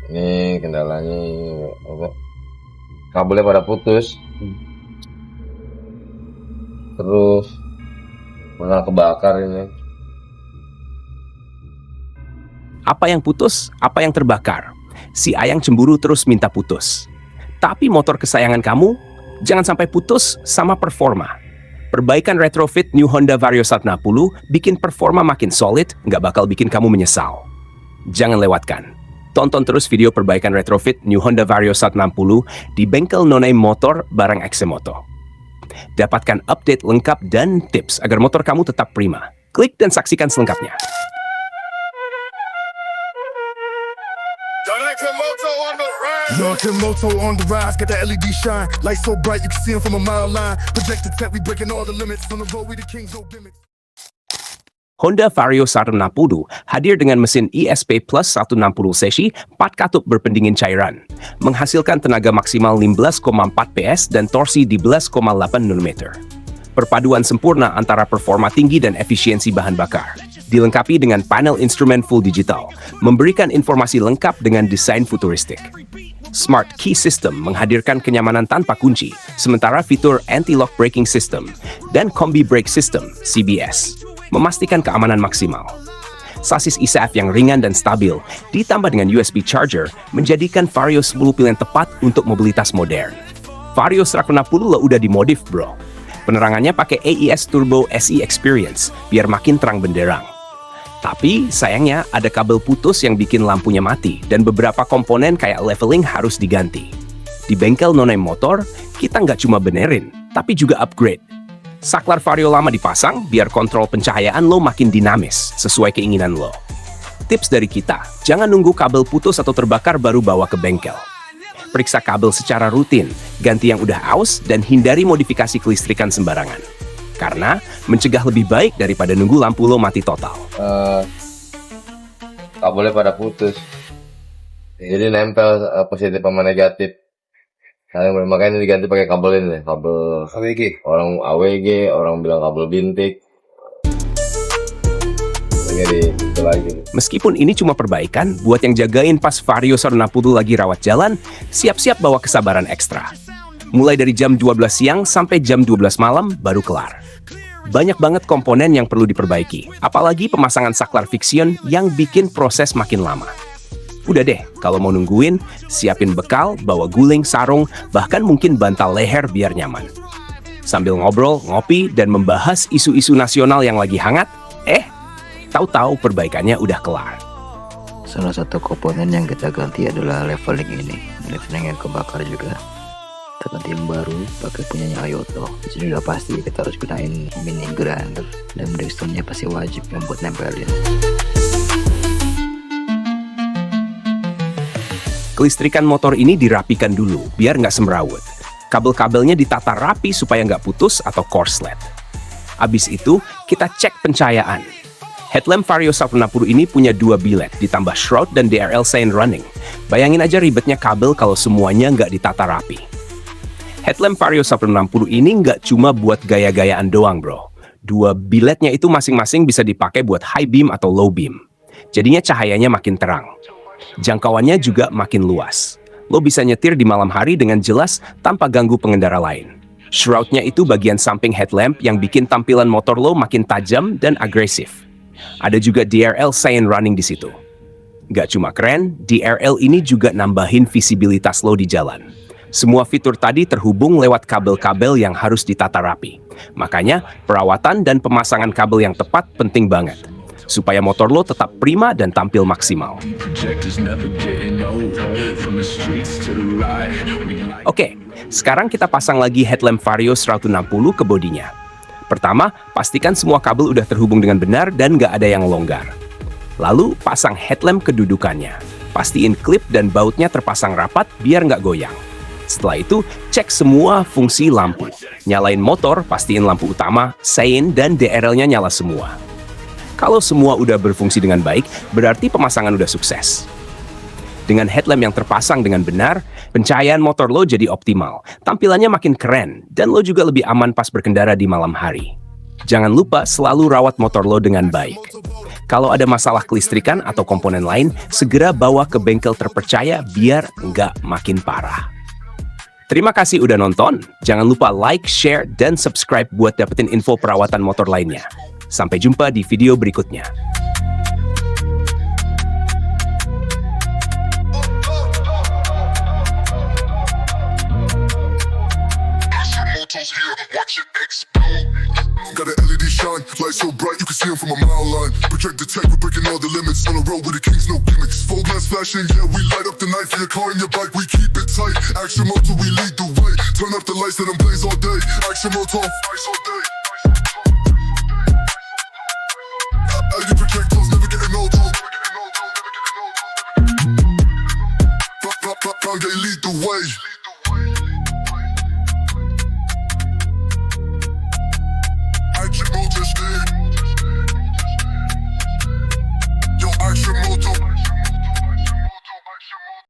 Ini kendalanya apa? Kabelnya pada putus. Terus pernah kebakar ini. Apa yang putus, apa yang terbakar. Si Ayang cemburu terus minta putus. Tapi motor kesayangan kamu, jangan sampai putus sama performa. Perbaikan retrofit New Honda Vario 160 bikin performa makin solid, nggak bakal bikin kamu menyesal. Jangan lewatkan. Tonton terus video perbaikan retrofit New Honda Vario 160 di bengkel no-name motor bareng Exemoto. Dapatkan update lengkap dan tips agar motor kamu tetap prima. Klik dan saksikan selengkapnya. Moto on the rise, got the LED shine. Lights so bright you can see them from a mile line. Projected tech, we breaking all the limits. On the road, we the kings, no gimmicks. Honda Vario 160 hadir dengan mesin ESP Plus 160 cc 4 katup berpendingin cairan, menghasilkan tenaga maksimal 15,4 PS dan torsi di 11,8 Nm. Perpaduan sempurna antara performa tinggi dan efisiensi bahan bakar. Dilengkapi dengan panel instrumen full digital, memberikan informasi lengkap dengan desain futuristik. Smart Key System menghadirkan kenyamanan tanpa kunci, sementara fitur Anti-Lock Braking System dan Combi Brake System (CBS) memastikan keamanan maksimal. Sasis ISAF yang ringan dan stabil, ditambah dengan USB charger, menjadikan Vario 10 pilihan tepat untuk mobilitas modern. Vario 160 lo udah dimodif, bro. Penerangannya pakai AES Turbo SE Experience, biar makin terang benderang. Tapi sayangnya ada kabel putus yang bikin lampunya mati dan beberapa komponen kayak leveling harus diganti. Di bengkel no-name motor, kita nggak cuma benerin, tapi juga upgrade. Saklar Vario lama dipasang biar kontrol pencahayaan lo makin dinamis sesuai keinginan lo. Tips dari kita, jangan nunggu kabel putus atau terbakar baru bawa ke bengkel. Periksa kabel secara rutin, ganti yang udah aus dan hindari modifikasi kelistrikan sembarangan. Karena mencegah lebih baik daripada nunggu lampu lo mati total. Kabelnya pada putus. Jadi nempel positif sama negatif. Makanya diganti pakai kabel ini, kabel AWG. Orang AWG, orang bilang kabel bintik. Jadi itu lagi. Meskipun ini cuma perbaikan, buat yang jagain pas Vario 160 lagi rawat jalan, siap-siap bawa kesabaran ekstra. Mulai dari jam 12 siang sampai jam 12 malam baru kelar. Banyak banget komponen yang perlu diperbaiki, apalagi pemasangan saklar Vixion yang bikin proses makin lama. Udah deh, kalau mau nungguin, siapin bekal, bawa guling, sarung, bahkan mungkin bantal leher biar nyaman. Sambil ngobrol, ngopi, dan membahas isu-isu nasional yang lagi hangat, tahu-tahu perbaikannya udah kelar. Salah satu komponen yang kita ganti adalah leveling ini. Leveling yang kebakar juga. Kita ganti yang baru pakai punyanya Ayoto. Di sini udah pasti kita harus gunain mini grinder dan Brixtonnya pasti wajib yang buat nempelin. Kelistrikan motor ini dirapikan dulu, biar nggak semrawut. Kabel-kabelnya ditata rapi supaya nggak putus atau korslet. Abis itu, kita cek pencahayaan. Headlamp Vario 160 ini punya 2 bilet, ditambah shroud dan DRL sign running. Bayangin aja ribetnya kabel kalau semuanya nggak ditata rapi. Headlamp Vario 160 ini nggak cuma buat gaya-gayaan doang, bro. 2 biletnya itu masing-masing bisa dipakai buat high beam atau low beam. Jadinya cahayanya makin terang. Jangkauannya juga makin luas. Lo bisa nyetir di malam hari dengan jelas tanpa ganggu pengendara lain. Shroudnya itu bagian samping headlamp yang bikin tampilan motor lo makin tajam dan agresif. Ada juga DRL sign running di situ. Gak cuma keren, DRL ini juga nambahin visibilitas lo di jalan. Semua fitur tadi terhubung lewat kabel-kabel yang harus ditata rapi. Makanya, perawatan dan pemasangan kabel yang tepat penting banget. Supaya motor lo tetap prima dan tampil maksimal. Oke, sekarang kita pasang lagi headlamp Vario 160 ke bodinya. Pertama, pastikan semua kabel udah terhubung dengan benar dan nggak ada yang longgar. Lalu, pasang headlamp kedudukannya. Pastiin klip dan bautnya terpasang rapat biar nggak goyang. Setelah itu, cek semua fungsi lampu. Nyalain motor, pastiin lampu utama, sein, dan DRL-nya nyala semua. Kalau semua udah berfungsi dengan baik, berarti pemasangan udah sukses. Dengan headlamp yang terpasang dengan benar, pencahayaan motor lo jadi optimal, tampilannya makin keren, dan lo juga lebih aman pas berkendara di malam hari. Jangan lupa selalu rawat motor lo dengan baik. Kalau ada masalah kelistrikan atau komponen lain, segera bawa ke bengkel terpercaya biar nggak makin parah. Terima kasih udah nonton. Jangan lupa like, share, dan subscribe buat dapetin info perawatan motor lainnya. Sampai jumpa di video berikutnya. Got an LED shine, light so bright you can see them from a mile line. Project detect, we're breaking all the limits. On the road with the kings, no gimmicks. Full glass flashing, yeah, we light up the night for your car and your bike. We keep it tight. Action motor, we lead the way. Turn up the lights, let them blaze all day. Action motor, ice all day. LED projectors, never getting old. They lead the way.